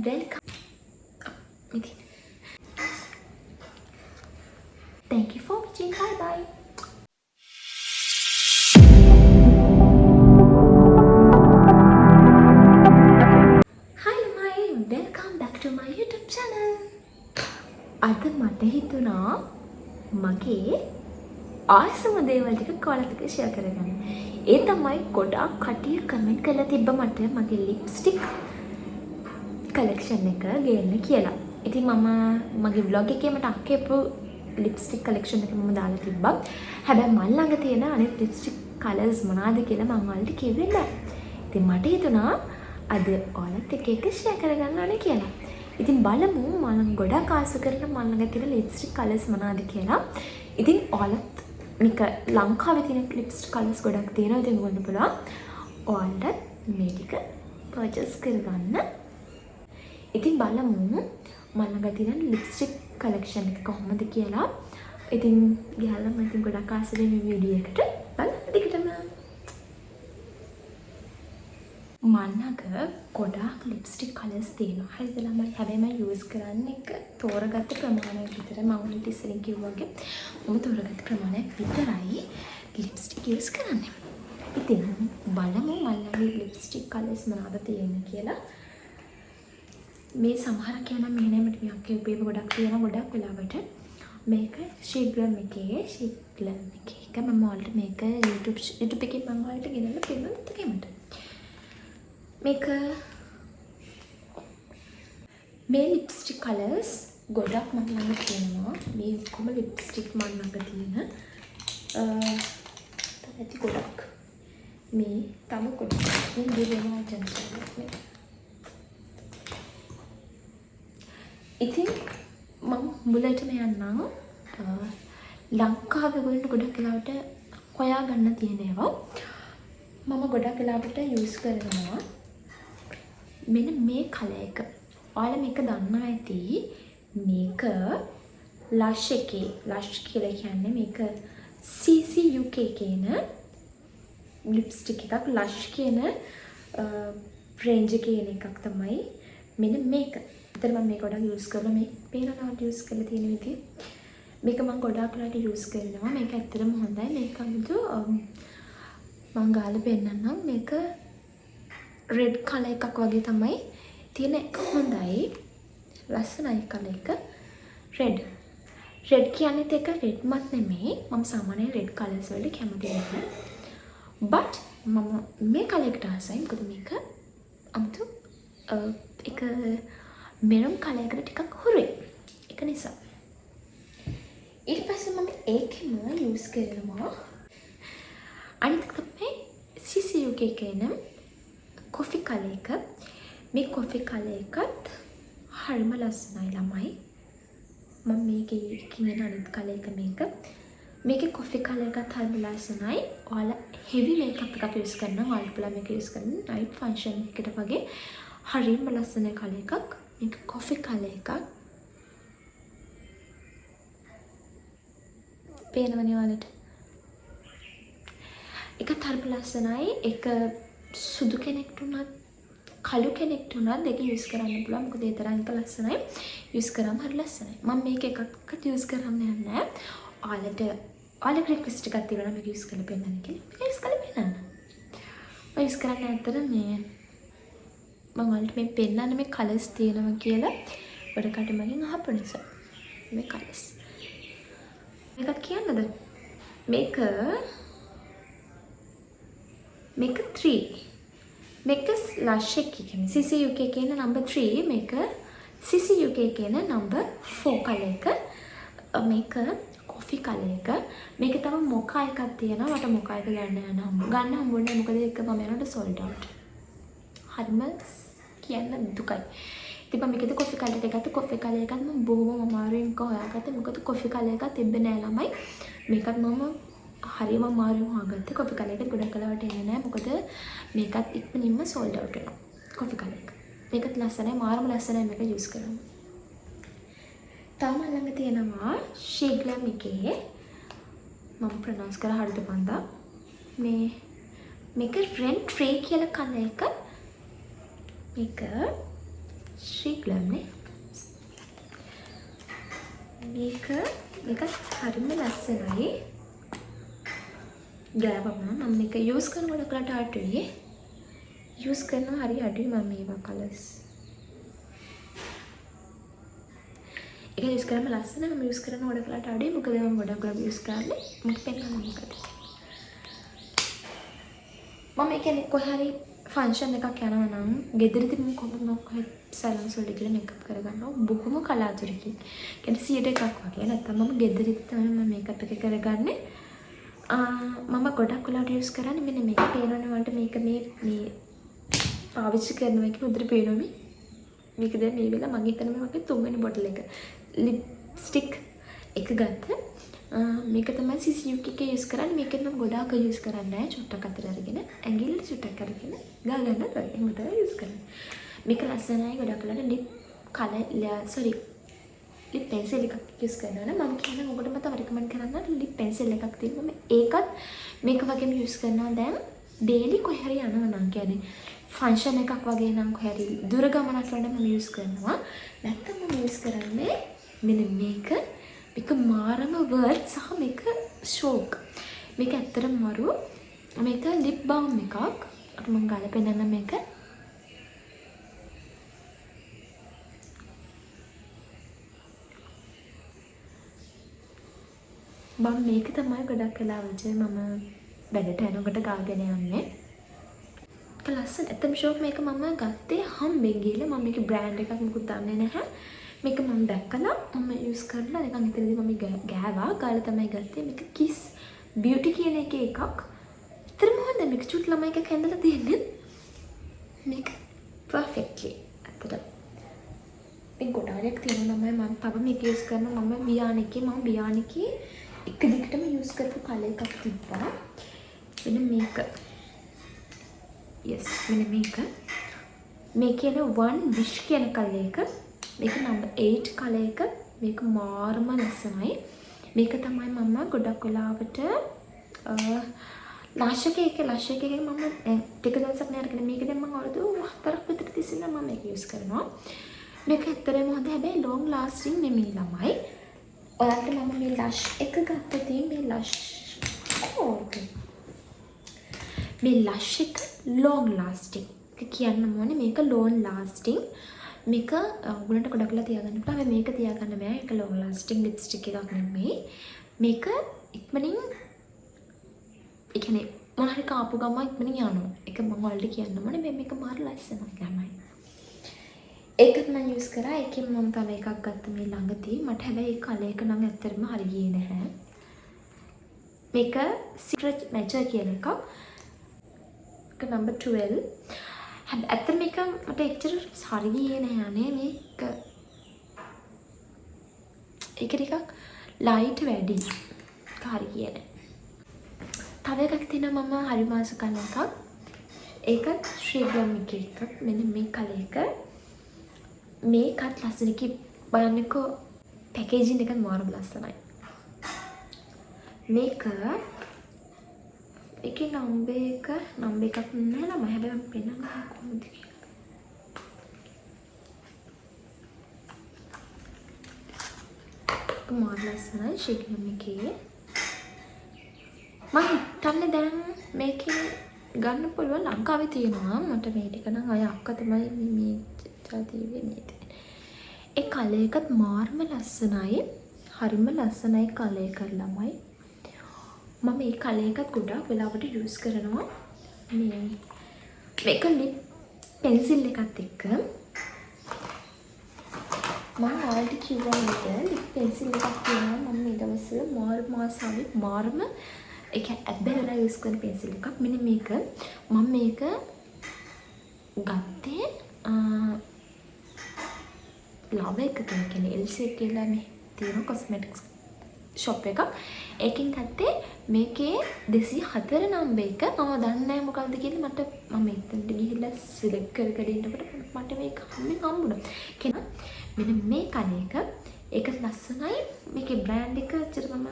welcome. Thank you for watching. Bye bye. Hi ළමයි, welcome back to my YouTube channel. අද මට හිතුණා මගේ ආසම දේවල් ටික ඔයාලත් එක්ක ෂෙයා කරගන්න. ඒ තමයි ගොඩාක් කටිය කමෙන්ට් කරලා තිබ්බ මට මගේ ලිප්ස්ටික් කලෙක්ෂන් එක ගේන්න කියලා. ඉතින් මම මගේ vlog එකේ මට අක්කේපු ලිප්ස්ටික් කලෙක්ෂන් එක මම දාලා තිබ්බා. හැබැයි මල් ළඟ තියෙන අනිත් ලිප්ස්ටික් කලර්ස් මොනවාද කියලා මම ඔයාලට කිව්වේ නැහැ. ඉතින් මට හිතුණා අද ඔයාලත් එක්ක එක ෂෙයා කරගන්න ඕනේ කියලා. ඉතින් බලමු මම ගොඩාක් ආස කරන මල් ළඟ තියෙන ලිප්ස්ටික් කලර්ස් මොනවාද කියලා. ඉතින් ඔයාලත් මේක ලංකාවේ තියෙන ලිප්ස්ටික් කලර්ස් ගොඩක් තියෙනවා. ඉතින් ඔයගොල්ලෝ පුළුවන් ඔයාලට මේ ටික පර්චේස් කරගන්න. ඉතින් බලමු මල් ළඟ තියෙන ලිප්ස්ටික් කලෙක්ෂන් එක කොහොමද කියලා. ඉතින් ගියාලම ඉතින් ගොඩක් ආසයි මේ වීඩියෝ එකට. බලන්න දිගටම. මන්නක ගොඩාක් ලිප්ස්ටික් කලර්ස් තියෙනවා. හරිද ළමයි? හැබැයි මම යූස් කරන්නේ එක තෝරගත්ත ප්‍රමාණයක් විතර. මම ඔයාලට ඉස්සරින් කිව්වා වගේ මම තෝරගත්ත ප්‍රමාණයක් විතරයි ලිප්ස්ටික් යූස් කරන්නේ. ඉතින් බලමු මල්ලගේ ලිප්ස්ටික් කලර්ස් මොනවද තියෙන්නේ කියලා. මේ සමහර කියන මේ නේමට මේ අක්කේ උපේම ගොඩක් තියෙනවා ගොඩක් වෙලාවට. මේක ශීඝ්‍රම එකේ ශීඝ්‍රම එකේ එක මම ඔයාලට මේක YouTube එකේ මම ඔයාලට ගෙනල්ලා පෙන්නන්න තකෙමට. මේක මේ ලිප්ස්ටික් කලර්ස් ගොඩක් මම ළඟ තියෙනවා. මේ ඔක්කොම ලිප්ස්ටික් මම ළඟ තියෙන තවත් ගොඩක් මේ තම ගොඩක් මේ දෙවෙනා ජනසල්ලක්. ඉතින් මම මුලටම යන්නම් ලංකාවේ වලට ගොඩක් වෙලාවට හොයාගන්න තියෙන ඒවා මම ගොඩක් වෙලාවට යූස් කරනවා. මෙන්න මේ කලර් එක. ඔයාලා මේක දන්නවා ඇති. මේක ලෂ් එකේ ලෂ් කියලා කියන්නේ මේක CC UK කියන ලිප්ස්ටික් එකක්. ලෂ් කියන රේන්ජ් එකේ එන එකක් තමයි මෙන්න මේක. ඉතින් මම මේක ගොඩක් යූස් කරලා මේ පේනවාට යූස් කරලා තියෙන විදිහ. මේක මම ගොඩක් වෙලාවට යූස් කරනවා. මේක ඇත්තටම හොඳයි. මේක අමුතු මම ගාලා පෙන්නන්නම්. මේක රෙඩ් කලර් එකක් වගේ තමයි තියෙන එක. හොඳයි. ලස්සනයි කලර් එක. රෙඩ් කියන්නේ ඒක රෙඩ් මත් නෙමෙයි. මම සාමාන්‍යයෙන් රෙඩ් කලර්ස් වලට කැමති නැහැ. but මම මේ කලර් එකට ආසයි. මොකද මේක අමුතු ඒක මෙරුන් කලර් එකට ටිකක් හුරුයි. ඒක නිසා. ඊට පස්සේ මම ඒකෙම යූස් කරනවා අනිත් තමයි CC UK කියන කොෆි කලර් එක. මේ කොෆි කලර් එකත් හරිම ලස්සනයි ළමයි. මම මේකේ කියන අනිත් කලර් එක මේක. මේකේ කොෆි කලර් එකත් හරිම ලස්සනයි. ඔයාලා හෙවි මේකප් එකක් යූස් කරනවා. ඔයාලා පුළුවන් මේක යූස් කරන්න නයිට් ෆන්ක්ෂන් එකකට වගේ හරිම ලස්සන කලර් එකක්. මේක කොෆි කලර් එකක්. පේනවනේ ඔයාලට. ඒකත් හරිම ලස්සනයි. ඒක සුදු කෙනෙක්ට උනත් කළු කෙනෙක්ට උනත් දෙක යූස් කරන්න පුළුවන්. මොකද ඒ තරම් ලස්සනයි. යූස් කරාම හරි ලස්සනයි. මම මේක එකක්වත් යූස් කරන්න යන්නේ නැහැ. ඔයාලට රික්වෙස්ට් එකක් තියෙනවා නම් මේක යූස් කරලා පෙන්නන්න කියලා. මේක යූස් කරලා පෙන්නන්න. මම යූස් කරන්නේ ඇත්තට මේ මම ඔයාලට මේ පෙන්නන්න මේ කලර්ස් තියෙනවා කියලා වඩකට මගෙන් අහපු නිසා. මේ කලර්ස්. මේකත් කියන්නද? මේක 3. මේක ලෂ් එක කියන්නේ CC UK කියන number 3. මේක CC UK කියන number 4 කලර් එක. මේක කොෆි කලර් එක. මේක තමයි මොකා එකක් තියෙනවා. මට මොකා එක ගන්න හම්බුනේ මොකද ඒක මම යනකොට sold out. හරිම කියන්න දුකයි. ඉතින් මම මේකද කොෆි කලර් එක ගත්ත. කොෆි කලර් එකත් මම බොහොම අමාරුවෙන් හොයාගත්තා. මොකද කොෆි කලර් එකක් තිබ්බේ නෑ ළමයි. මේකත් මම හරිම අමාරුවෙන් හොයාගත්තා. කොෆි කලර් එකත් ගොඩක් කලාවට එන්නේ නෑ. මොකද මේකත් ඉක්මනින්ම sold out වෙනවා. කොෆි කලර් එක. මේකත් ලස්සනයි. මාරම ලස්සනයි මේක යූස් කරන්න. තව ළඟ තියෙනවා ශීඝ්‍රම එකේ මම ප්‍රොනවුන්ස් කරා හරියට බන්දා. මේක රෙන්ට් ට්‍රේ කියලා කන එක. මේක ශ්‍රී ග්ලම් නේ. මේක හරිම ලස්සනයි. ගෑවම මම මේක යූස් කරනකොට ඔයාලට අඩුයි. යූස් කරනවා හරි අඩුයි මම මේවා කලර්ස්. ඒක යූස් කරාම ලස්සන මම යූස් කරනකොට ඔයාලට අඩුයි. මොකද මම ගොඩක් යූස් කරන්නේ. මට පෙන්නන්න මොකද. මම කියන්නේ කොහේ හරි ෆන්ක්ෂන් එකක් යනවා නම් ගෙදරදී මම කොහොමද සැලොන්ස් වලට ගිහලා මේකප් කරගන්නවා බොහොම කලාතුරකින්. කියන්නේ 100ක් වගේ. නැත්නම් මම ගෙදරදී තමයි මම මේකප් එක කරගන්නේ. මම ගොඩක් වෙලාවට යූස් කරන්නේ මෙන්න මේක පේනවනේ වලට මේක මේ පාවිච්චි කරනවා කියන උදේට පේනවා මේක දැන් මේ වෙලාව මගේ හිතන මේ වගේ තුන්වෙනි බොටල් එක ලිප්ස්ටික් එක ගත්තා. මේක තමයි CCUK එකේ යූස් කරන්නේ. මේකෙන් මම ගොඩාක් යූස් කරන්නේ නැහැ. චුට්ටක් අතර අරගෙන ඇඟිල්ලට චුට්ටක් අරගෙන ගා ගන්න එහෙම තමයි යූස් කරන්නේ. මේක ලස්සනයි ගොඩක් වෙලාවට ලිප් කලර් ලිප් පෙන්සිල් එකක් යූස් කරනවා නම් මම කියන්නේ ඔබටම තව රෙකමන්ඩ් කරන්න ලිප් පෙන්සිල් එකක් තියෙනවා. මම ඒකත් මේක වගේම යූස් කරනවා දැන් ඩේලි කොහේ හරි යනවා නම් කියන්නේ ෆන්ක්ෂන් එකක් වගේ නම් කොහේ හරි දුර ගමනක් යනවා මම යූස් කරනවා. නැත්නම් මම යූස් කරන්නේ මෙන්න මේක මාරම වර්ඩ් සහ මේක ෂෝක්. මේක ඇත්තටම මරු. මේක ලිප් බාම් එකක්. අර මම ගාලා පෙන්නන්න මේක. මම මේක තමයි ගොඩක් වෙලාවට මම වැඩට යනකොට ගාගෙන යන්නේ. ඒක ලස්සන. ඇත්තම ෂෝක් මේක මම ගත්තේ හම්බෙන් ගිහලා. මම මේකේ බ්‍රෑන්ඩ් එකක් මොකුත් දන්නේ නැහැ. මේක මම දැක්කලා මම යූස් කරලා නිකන් ඉතින්දී මම ගෑවා. ගාලා තමයි ගත්තේ. මේක කිස් බියුටි කියන එකක්. ඉතින් මොකද මේක චුට් ළමයි එකක් හැඳලා තියෙන්නේ. මේක පර්ෆෙක්ට්ලි. අතට මේ ගොඩාරියක් තියෙනවා මම තව මේක යූස් කරනවා. මම බියානිකේ එක දිගටම යූස් කරපු කලර් එකක් තිබ්බා. මෙන්න මේක. yes මෙන්න මේක. මේකේ one wish කියන කලර් එක. මේක number 8 කලර් එක. මේක මාරම ලස්සනයි. මේක තමයි මම ගොඩක් වෙලාවට ලෂ් එකේ මම ටික දවසක් නෑ අරගෙන මේක දැන් මම අවුරුදු 4ක් විතර තිස්සේ මම මේක යූස් කරනවා. මේක ඇත්තටම හොඳ හැබැයි long lasting නෙමෙයි ළමයි. ඔයාලට මම මේ ලෂ් එක ගත්තදී මේ ලෂ් එක long lasting කියන්න ඕනේ. මේක long lasting. මේක උගලන්ට ගොඩක්ලා තියාගන්න පුළුවන්. හැබැයි මේක තියාගන්න බෑ. ඒක long lasting lipstick එකක් නෙමෙයි. මේක ඉක්මනින් ඒ කියන්නේ මොන හරි කාපු ගම ඉක්මනින් යනවා. ඒක මම ඔයාලට කියන්න ඕනේ. මේක මාර ලස්සනයි ළමයි. ඒකත් මම යූස් කරා. ඒකෙන් මම තව එකක් ගත්තා මේ ළඟදී. මට හැබැයි ඒ කලර් එක නම් ඇත්තටම හරි ගියේ නැහැ. මේක Secret Nature කියන එකක්. ඒක number 12. ඇත්තට මේක මට එච්චර හරි ගියේ නැහැ නේ මේක. ඒක ටිකක් ලයිට් වැඩි. හරි ගියේ නැහැ. තව එකක් තියෙනවා මම හරි මාස කන එකක්. ඒකත් ශ්‍රී ග්ලම් එකක්. මෙන්න මේ කලර් එක. මේකත් ලස්සන කි බලන්නකෝ පැකේජින් එක මාරම ලස්සනයි. මේක ඒකේ නම්බර් එකක් නෑ නම හැබැයි මම පෙන්නන්න කොහොමද කියලා. මාර ලස්සනයි ෂේක්ලම් එකේ. මම හිතන්නේ දැන් මේකේ ගන්න පුළුවන් ලංකාවේ තියෙනවා. මට මේ ටික නම් අය අක්කා තමයි මේ ඒ කලර් එකත් මාර්ම ලස්සනයි. හරිම ලස්සනයි කලර් එක ළමයි. මම මේ කලර් එකත් ගොඩාක් වෙලාවට යූස් කරනවා. මේක ලිප් පෙන්සිල් එකත් එක්ක. මම ඔයාලට කිව්වා නේද ලිප් පෙන්සිල් එකක් තියෙනවා මම මේ දවස්වල මාසාවේ මාර්ම ඒක ඇබ්බැහිලා යූස් කරන පෙන්සිල් එකක්. මෙන්න මේක මම මේක ගත්තේ ලව එක කියන්නේ LC කියලා මේ තියෙන කොස්මෙටික්ස් ෂොප් එකක්. ඒකෙන් ගත්තේ මේකේ 204 නම්බර් එක. මම දන්නේ නැහැ මොකක්ද කියලා. මම එතනට ගිහිල්ලා සිලෙක්ට් කර ඉන්නකොට මට මේක හම්බුණා. කියනවා මෙන්න මේ කලර් එක. ඒක ලස්සනයි. මේකේ බ්‍රෑන්ඩ් එක ඇත්තටම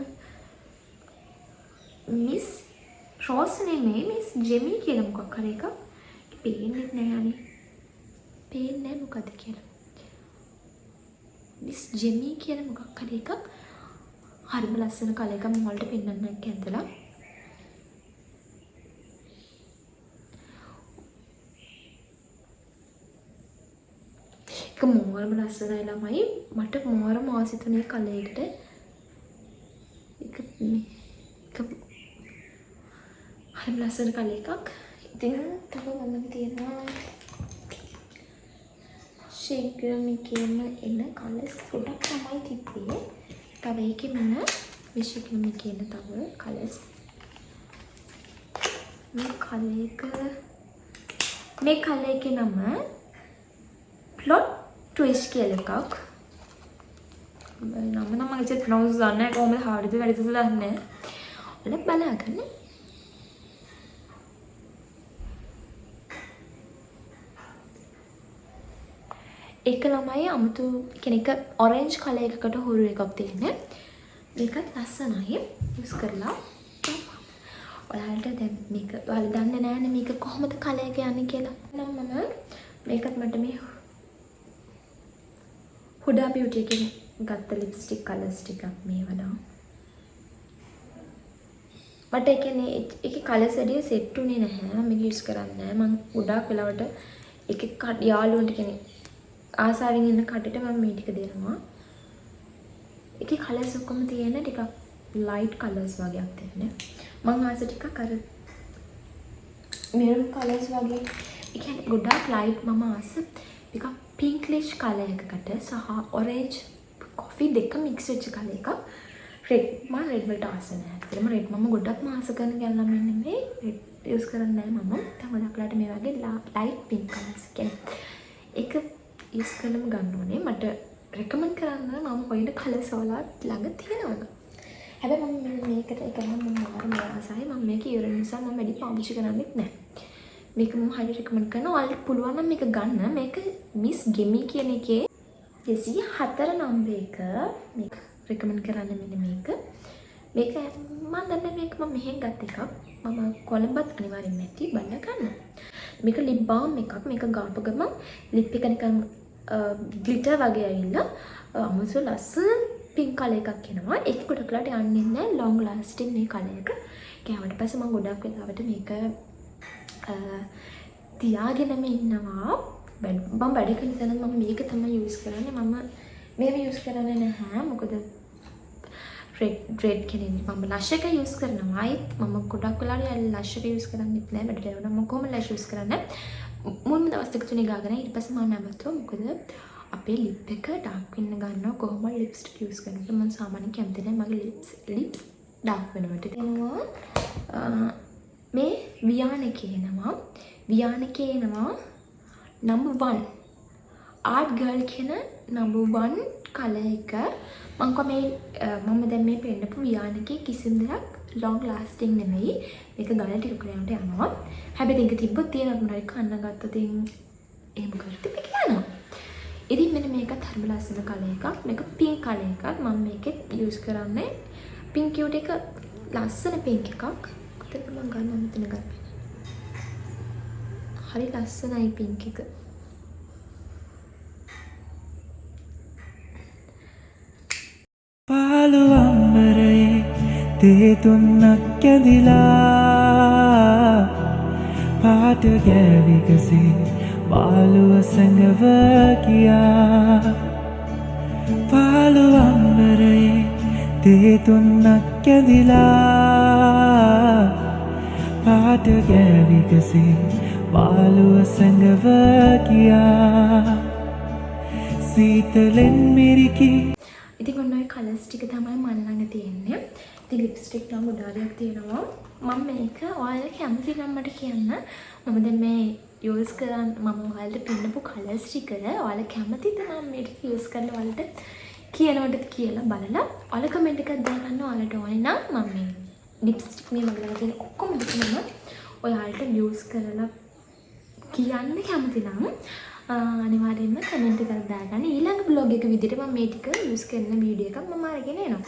මිස් රෝස් නෙමෙයි මිස් ජෙමි කියලා මොකක් හරි එකක්. පේන්නේ නැහැ අනේ. පේන්නේ නැහැ මොකද කියලා. මිස් ජෙමි කියන මොකක් හරි එකක් හරිම ලස්සන කලර් එකක් මම ඔයාලට පෙන්නන්නම් කැඳලා. ඒක මොරම ලස්සනයි ළමයි. මට මොරම ආසිතුනේ කලර් එකට. ඒක හරිම ලස්සන කලර් එකක්. ඉතින් තව මම තියෙනවා ශීඝ්‍රමිකේම එන කලර්ස් ගොඩක් තමයි තිබ්බේ. තව ඒකෙම ශීඝ්‍රමිකේ එන තව කලර්ස්. මේ කලර් එකේ නම plot twist කියලා එකක්. නම නම් මම ඉතින් ප්‍රොනවුන්ස් දන්නේ නැහැ කොහොමද හරියද වැරදිද දන්නේ නැහැ. ඔයාලා බලාගන්න. ඒක ළමයි අමුතු කෙනෙක් ඔරෙන්ජ් කලර් එකකට හුරු එකක් තියෙන්නේ. මේකත් ලස්සනයි යූස් කරලා. ඔයාලට දැන් මේක ඔයාලා දන්නේ නැහැනේ මේක කොහොමද කලර් එක යන්නේ කියලා. නම් මම මේකත් මට මේ හුඩා බියුටි එකෙන් ගත්ත ලිප්ස්ටික් කලර්ස් ටිකක් මේ වඩා. මට ඒ කියන්නේ ඒකේ කලර්ස් වැඩි සෙට් උනේ නැහැ. මම යූස් කරන්නේ නැහැ. මම ගොඩාක් වෙලාවට ඒකේ යාළුවන්ට කියන්නේ ආසාවෙන් ඉන්න කටට මම මේ ටික දෙනවා. ඒකේ කලර්ස් ඔක්කොම තියෙන ටිකක් ලයිට් කලර්ස් වගේක් තියෙන්නේ. මම ආස ටිකක් අර මෙරූන් කලර්ස් වගේ ඒ කියන්නේ ගොඩාක් ලයිට් මම ආස ටිකක් පින්ක්ලිෂ් කලර් එකකට සහ ඔරෙන්ජ් කොෆි දෙක මික්ස් වෙච්ච කලර් එකක්. රෙඩ් මම රෙඩ් වලට ආස නැහැ. ඒකම රෙඩ් මම ගොඩක්ම ආස කරන ගැල්ලම් වෙන්නේ මේ රෙඩ් යූස් කරන්නේ නැහැ මම. තව ගොඩක්ලාට මේ වගේ ලයිට් පින්ක් කලර්ස් කියන්නේ ඒක යූස් කරලම ගන්න ඕනේ. මට රෙකමන්ඩ් කරන්න මම හොයන කලර්ස් වල ළඟ තියෙනවා. හැබැයි මම මේකට එකම මම ආසයි. මම මේක ඉවර නිසා මම වැඩි පාවිච්චි කරන්නේත් නැහැ. මේක මම හරියට රෙකමන්ඩ් කරනවා. ඔයාලට පුළුවන් නම් මේක ගන්න. මේක මිස් ගෙමි කියන එකේ 204 නම්බර් එක මේක රෙකමන්ඩ් කරන්න මෙන්න මේක. මේක මම දන්නේ මේක මම මෙහෙන් ගත්ත එකක්. මම කොළඹත් අනිවාර්යෙන්ම ඇති බලන්න ගන්න. මේක ලිප් බාම් එකක්. මේක ගාපු ගමන් ලිප් එක නිකන් ග්ලිටර් වගේ ඇවිල්ලා අමුතු ලස්සන පින්ක් කලර් එකක් එනවා. ඒක ගොඩක්ලාට යන්නේ නැහැ. ලොන්ග් ලාස්ටිං මේ කලර් එක. කෑවට පස්සේ මම ගොඩක් වෙලාවට මේක තියාගෙනම ඉන්නවා. මම වැඩ කරන තැන මම මේක තමයි යූස් කරන්නේ. මම මේව යූස් කරන්නේ නැහැ. මොකද රෙඩ් කියන්නේ මම ලෂ් එක යූස් කරනවා. මම ගොඩක් වෙලාවට ලෂ් එක යූස් කරන්නේත් නැහැ. බඩට යනවා මම කොහොම ලෂ් යූස් කරන්නේ. මුල්ම දවස් දෙක තුනේ ගාගෙන ඊට පස්සේ මම නැවතුවා. මොකද අපේ ලිප් එක ඩාර්ක් වෙන්න ගන්නවා කොහොමද ලිප්ස්ටික් යූස් කරනකොට. මම සාමාන්‍යයෙන් කැමති නැහැ මගේ ලිප්ස් ඩාර්ක් වෙනවට. එනවා මේ වියානකේ එනවා number 1 art girl කියන number 1 කලර් එක. මම දැන් මේ පෙන්නපු වියානකේ කිසිම දෙයක් long lasting නෙමෙයි. මේක ගාන ටික කරේන්ට යනවා. හැබැයි ඒක තිබ්බොත් තියෙන මොනාරි කන්න ගත්තොත් එහෙම කරත් මේක යනවා. ඉතින් මෙන්න මේකත් හරිම ලස්සන කලර් එකක්. මේක pink කලර් එකක්. මම මේකෙත් යූස් කරන්නේ pink cute එක ලස්සන pink එකක්. කොතනද මම ගන්න මෙතන ගන්න. හරි ලස්සනයි pink එක. පාළු අම්බරේ තේ තුන්නක් ඇදිලා පාට ගෑවිකසේ පාළුව සැඟව ගියා. පාළු අම්බරේ තේ තුන්නක් ඇදිලා පාට ගෑවිකසේ පාළුව සැඟව ගියා. සීතලෙන් මිරිකි. ඉතින් ඔන්න ඔය කලර්ස් ටික තමයි මම ළඟ තියෙන්නේ. ඉතින් ලිප්ස්ටික් නම් ගොඩාරියක් තියෙනවා. මම මේක ඔයාලා කැමති නම් මට කියන්න. මම දැන් මේ යූස් කරන් මම ඔයාලට පෙන්නපු කලර්ස් ටික ඔයාලා කැමතිද මම මේක යූස් කරලා ඔයාලට කියනවද කියලා බලලා ඔයාලා කමෙන්ට් එකක් දාගන්න. ඔයාලට ඕනේ නම් මම මේ ලිප්ස්ටික් මේ මගේ ළඟ තියෙන ඔක්කොම ටික මම ඔයාලට යූස් කරලා කියන්න කැමති නම් අනිවාර්යෙන්ම කමෙන්ට් එකක් දාගන්න. ඊළඟ බ්ලොග් එක විදිහට මම මේ ටික යූස් කරන වීඩියෝ එකක් මම අරගෙන එනවා.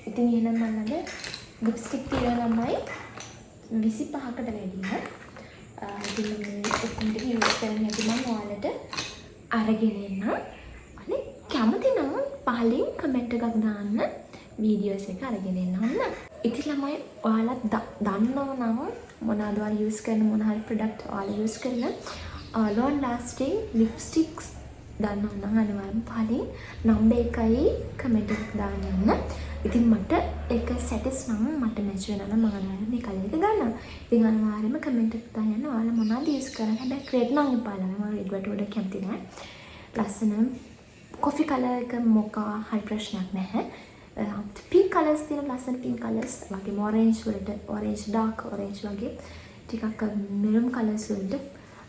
ඉතින් එහෙනම් මම ළඟ ලිප්ස්ටික් තියෙනවා ළමයි 25කට වැඩිම. ඉතින් මේ ඔක්කොම ටික යූස් කරන්න හැටි මම ඔයාලට අරගෙන එන්නම්. අනේ කැමති නම් පහලින් කමෙන්ට් එකක් දාන්න වීඩියෝස් එක අරගෙන එන්න. ඉතින් ළමයි ඔයාලා දන්නව නම් මොනවද ඔයාලා යූස් කරන මොන හරි ප්‍රොඩක්ට් ඔයාලා යූස් කරන long lasting lipsticks දන්නව නම් අනිවාර්යෙන් පහලින් නම්බර් 1යි කමෙන්ට් එකක් දාන්න යන්න. ඉතින් මට ඒක සැටිස් නම් මට මැච් වෙනවා නම් මම අනිවාර්යෙන් මේ කලර් එක ගන්නවා. ඉතින් අනිවාර්යෙන්ම කමෙන්ට් එකක් දාන්න ඔයාලා මොනවද යූස් කරන්නේ. හැබැයි ක්‍රේඩ් නම් එපා ළමයි. මම රෙඩ් වලට වඩා කැමති නෑ. ලස්සන කොෆි කලර් එක මොකා හරි ප්‍රශ්නයක් නැහැ. පින්ක් කලර්ස් තියෙන ලස්සන පින්ක් කලර්ස් වගේ ඔරෙන්ජ් වලට ඔරෙන්ජ් ඩාර්ක් ඔරෙන්ජ් වගේ ටිකක් මෙරුම් කලර්ස් වලට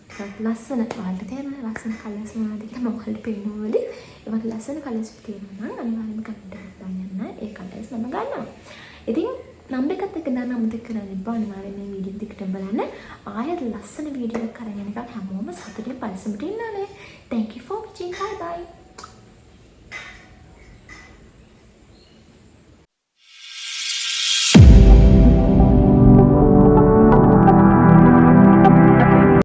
ටිකක් ලස්සන ඔයාලට තේරෙන ලස්සන කලර්ස් මොනවද කියලා මම ඔයාලට පෙන්නනවා. ඒ වගේ ලස්සන කලර්ස් තියෙනවා නම් අනිවාර්යෙන්ම කමෙන්ට් එකක් දාන්න යන්න. ඒ කලර්ස් මම ගන්නවා. ඉතින් නම්බර් එකත් එක්ක දාන්න අමතක කරන්න එපා. අනිවාර්යෙන් මේ වීඩියෝ දිගටම බලන්න. ආයෙත් ලස්සන වීඩියෝ එකක් අරගෙන එකක් හැමෝම සතුටින් පරිස්සමට ඉන්නනේ. Thank you for watching. Bye bye.